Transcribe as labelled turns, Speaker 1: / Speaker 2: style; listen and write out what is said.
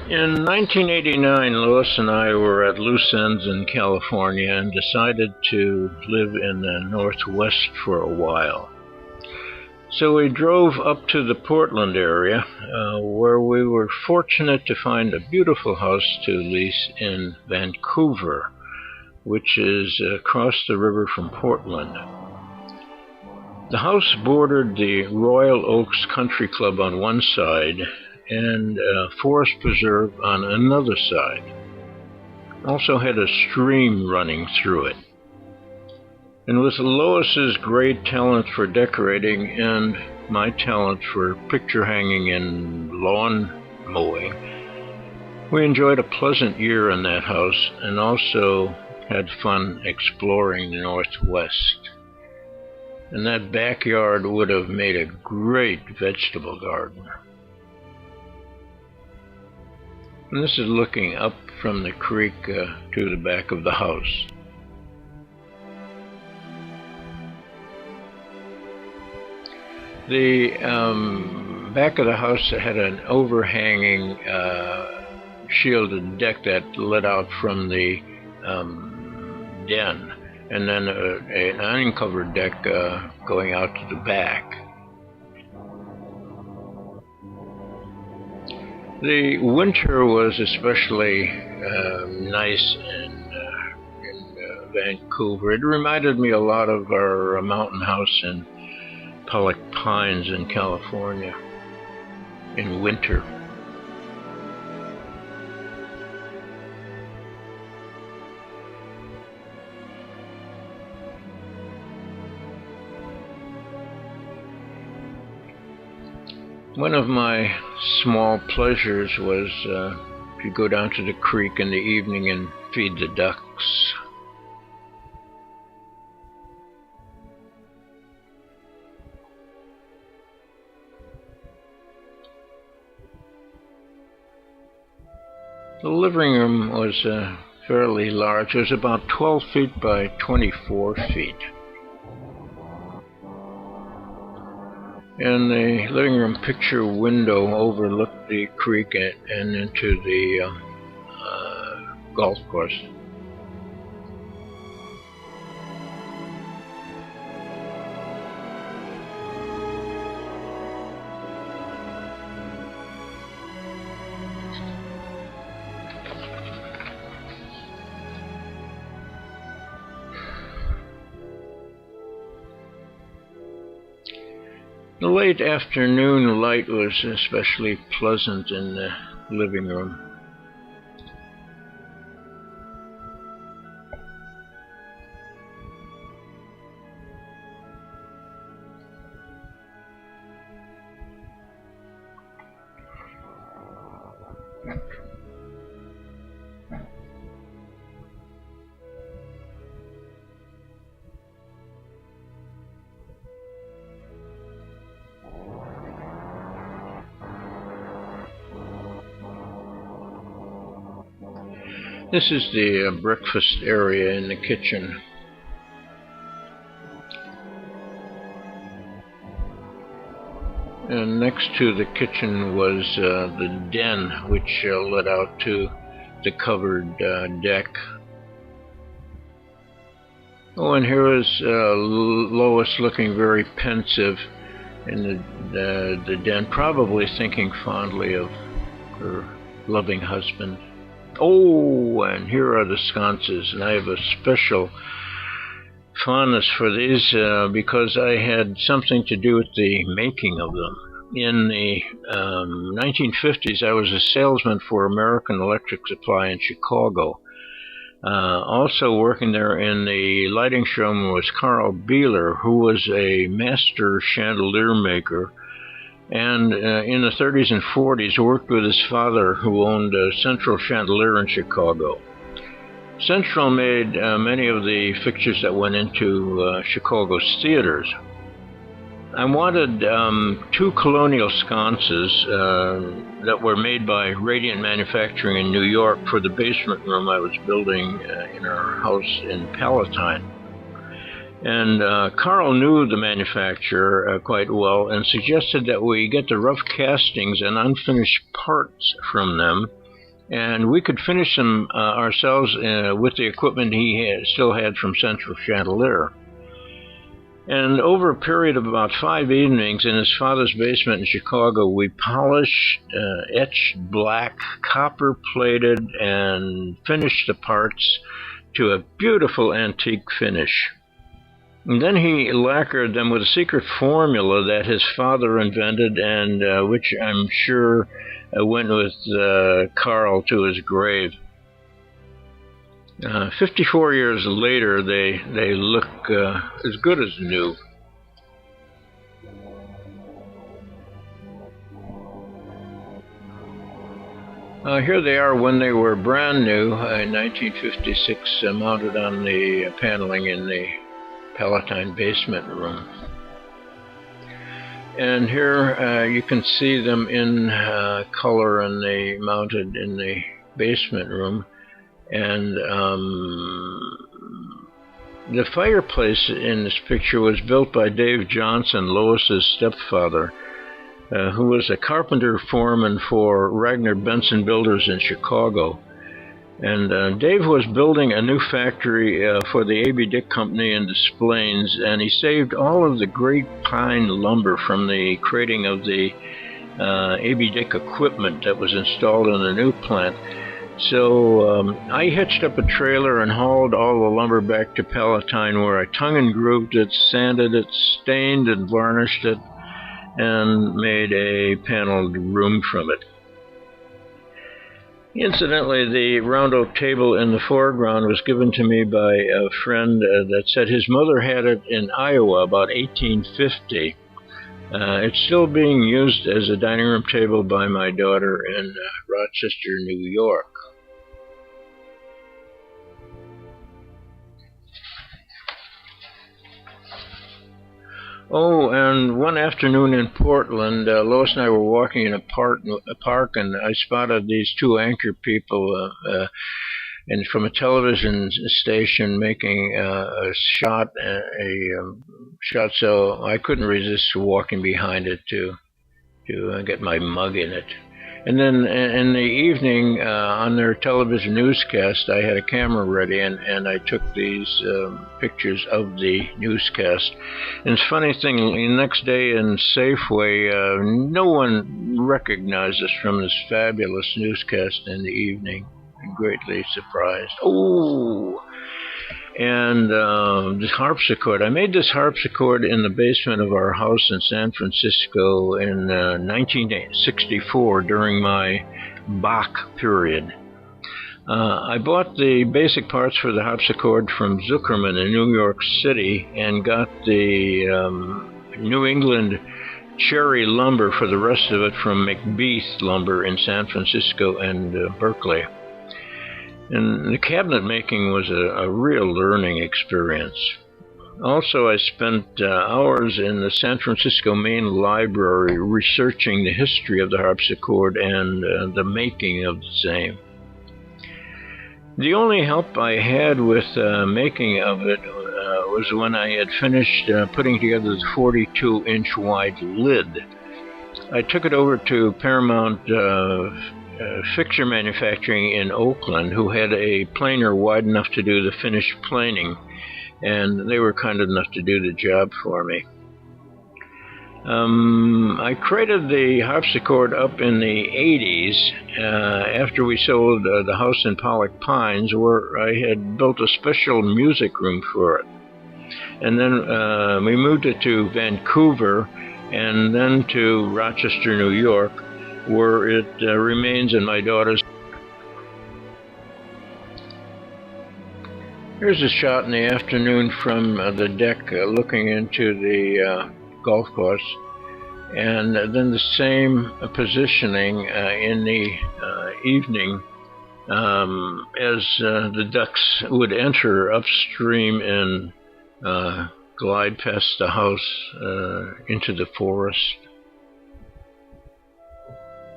Speaker 1: In 1989, Lois and I were at loose ends in California and decided to live in the Northwest for a while. So we drove up to the Portland area, where we were fortunate to find a beautiful house to lease in Vancouver, which is across the river from Portland. The house bordered the Royal Oaks Country Club on one side and Forest Preserve on another side. Also had a stream running through it. And with Lois's great talent for decorating and my talent for picture hanging and lawn mowing, we enjoyed a pleasant year in that house and also had fun exploring the Northwest. And that backyard would have made a great vegetable garden. And this is looking up from the creek to the back of the house. The back of the house had an overhanging shielded deck that led out from the den, and then an uncovered deck going out to the back. The winter was especially nice in Vancouver. It reminded me a lot of our mountain house in Pollock Pines in California in winter. One of my small pleasures was to go down to the creek in the evening and feed the ducks. The living room was fairly large. It was about 12 feet by 24 feet. And the living room picture window overlooked the creek and into the golf course. The late afternoon light was especially pleasant in the living room. This is the breakfast area in the kitchen. And next to the kitchen was the den, which led out to the covered deck. Oh, and here is Lois looking very pensive in the den, probably thinking fondly of her loving husband. Oh, and here are the sconces, and I have a special fondness for these because I had something to do with the making of them. In the 1950s, I was a salesman for American Electric Supply in Chicago. Also working there in the lighting showroom was Carl Beeler, who was a master chandelier maker. And in the 30s and 40s worked with his father, who owned Central Chandelier in Chicago. Central made many of the fixtures that went into Chicago's theaters. I wanted two colonial sconces that were made by Radiant Manufacturing in New York for the basement room I was building in our house in Palatine. And Carl knew the manufacturer quite well and suggested that we get the rough castings and unfinished parts from them and we could finish them ourselves with the equipment he still had from Central Chandelier. And over a period of about 5 evenings in his father's basement in Chicago, we polished, etched black, copper-plated, and finished the parts to a beautiful antique finish. And then he lacquered them with a secret formula that his father invented, and which I'm sure went with Carl to his grave. 54 years later, they look as good as new. Here they are when they were brand new in 1956, mounted on the paneling in the Palatine basement room. And here you can see them in color, and they mounted in the basement room. And the fireplace in this picture was built by Dave Johnson, Lois's stepfather, who was a carpenter foreman for Ragnar Benson Builders in Chicago. And Dave was building a new factory for the A.B. Dick Company in Des Plaines, and he saved all of the great pine lumber from the crating of the A.B. Dick equipment that was installed in the new plant. So I hitched up a trailer and hauled all the lumber back to Palatine, where I tongue and grooved it, sanded it, stained and varnished it, and made a paneled room from it. Incidentally, the round oak table in the foreground was given to me by a friend that said his mother had it in Iowa about 1850. It's still being used as a dining room table by my daughter in Rochester, New York. Oh, and one afternoon in Portland, Lois and I were walking in a park, and I spotted these two anchor people and from a television station making a shot, so I couldn't resist walking behind it to get my mug in it. And then in the evening, on their television newscast, I had a camera ready, and I took these pictures of the newscast. And it's a funny thing, the next day in Safeway, no one recognized us from this fabulous newscast in the evening. I'm greatly surprised. Oh! And the harpsichord. I made this harpsichord in the basement of our house in San Francisco in 1964 during my Bach period. I bought the basic parts for the harpsichord from Zuckerman in New York City and got the New England cherry lumber for the rest of it from McBeath Lumber in San Francisco and Berkeley. And the cabinet making was a real learning experience. Also, I spent hours in the San Francisco Main Library researching the history of the harpsichord and the making of the same. The only help I had with making of it was when I had finished putting together the 42-inch wide lid. I took it over to Paramount Fixture Manufacturing in Oakland, who had a planer wide enough to do the finished planing, and they were kind enough to do the job for me. I created the harpsichord up in the 80s after we sold the house in Pollock Pines, where I had built a special music room for it. And then we moved it to Vancouver and then to Rochester, New York, where it remains in my daughter's. Here's a shot in the afternoon from the deck looking into the golf course, and then the same positioning in the evening as the ducks would enter upstream and glide past the house into the forest.